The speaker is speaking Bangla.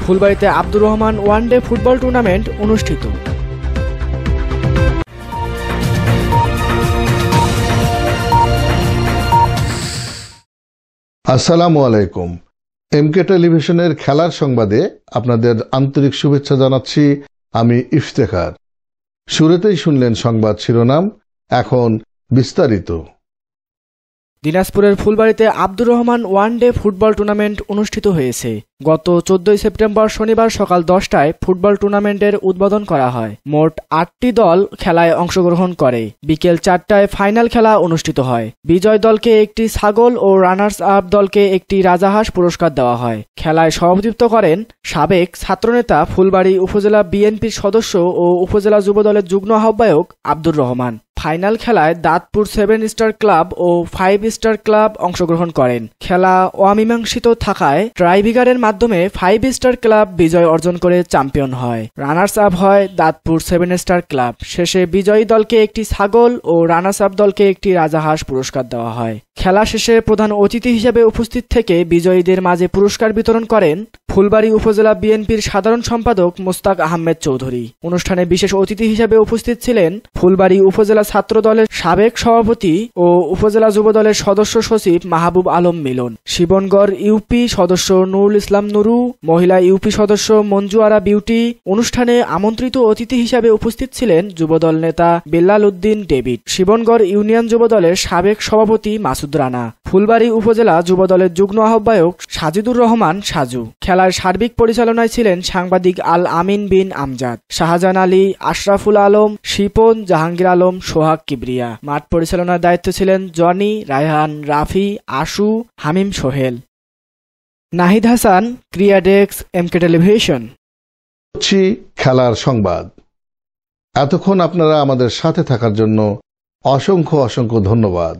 ফুলবাড়ীতে Abdur Rahman one day football tournament অনুষ্ঠিত। আসসালামু আলাইকুম। এমকে টেলিভিশনের খেলার সংবাদে আপনাদের আন্তরিক শুভেচ্ছা জানাচ্ছি আমি ইফতেখার। শুরুতেই শুনলেন সংবাদ শিরোনাম, এখন বিস্তারিত। দিনাজপুরের ফুলবাড়ীতে Abdur Rahman one day football tournament অনুষ্ঠিত হয়েছে। গত 14 সেপ্টেম্বর শনিবার সকাল 10টায় ফুটবল টুর্নামেন্টের উদ্বোধন করা হয়। মোট 8টি দল খেলায় অংশগ্রহণ করে। বিকেল 4টায় ফাইনাল খেলা অনুষ্ঠিত হয়। বিজয় দলকে একটি ছাগল ও রানার্স আপ দলকে একটি রাজাহাঁস পুরস্কার দেওয়া হয়। খেলায় সভাপতিত্ব করেন সাবেক ছাত্রনেতা, ফুলবাড়ী উপজেলা বিএনপির সদস্য ও উপজেলা যুবদলের যুগ্ম আহ্বায়ক আব্দুর রহমান। ফাইনাল খেলায় দাঁতপুর 7 স্টার ক্লাব ও 5 স্টার ক্লাব অংশগ্রহণ করেন। খেলা অমীমাংসিত থাকায় ট্রাইব্রেকারের মাধ্যমে 5 স্টার ক্লাব বিজয় অর্জন করে চ্যাম্পিয়ন হয়। রানার্স আপ হয় দাঁতপুর 7 স্টার ক্লাব। শেষে বিজয়ী দলকে একটি ছাগল ও রানার্স আপ দলকে একটি রাজাহাঁস পুরস্কার দেওয়া হয়। খেলা শেষে প্রধান অতিথি হিসেবে উপস্থিত থেকে বিজয়ীদের মাঝে পুরস্কার বিতরণ করেন ফুলবাড়ী উপজেলা বিএনপির সাধারণ সম্পাদক মোস্তাক আহমেদ চৌধুরী। অনুষ্ঠানে বিশেষ অতিথি হিসেবে উপস্থিত ছিলেন ফুলবাড়ী উপজেলা ছাত্র দলের সাবেক সভাপতি ও উপজেলা যুব দলের সদস্য সচিব মাহবুব আলম মিলন, শিবনগড় ইউপি সদস্য নুরুল ইসলাম নুরু, মহিলা ইউপি সদস্য মঞ্জু আরা বিউটি। অনুষ্ঠানে আমন্ত্রিত অতিথি হিসেবে উপস্থিত ছিলেন যুবদল নেতা বেল্লাল উদ্দিন ডেভিড, শিবনগড় ইউনিয়ন যুবদলের সাবেক সভাপতি মাসুদ রানা, ফুলবাড়ী উপজেলা যুবদলের যুগ্ম আহ্বায়ক সাজিদুর রহমান সাজু। খেলার সার্বিক পরিচালনায় ছিলেন সাংবাদিক আল আমিন বিন আমজাদ, শাহজাহান আলী, আশরাফুল আলম, শিপন, জাহাঙ্গীর আলম, সোহাগ কিবরিয়া। মাঠ পরিচালনার দায়িত্বে ছিলেন জনি, রায়হান, রাফি, আশু, হামিম, সোহেল। নাহিদ হাসান, ক্রিয়া ডেস্ক, এমকে টেলিভিশন। খেলার সংবাদ। এতক্ষণ আপনারা আমাদের সাথে থাকার জন্য অসংখ্য ধন্যবাদ।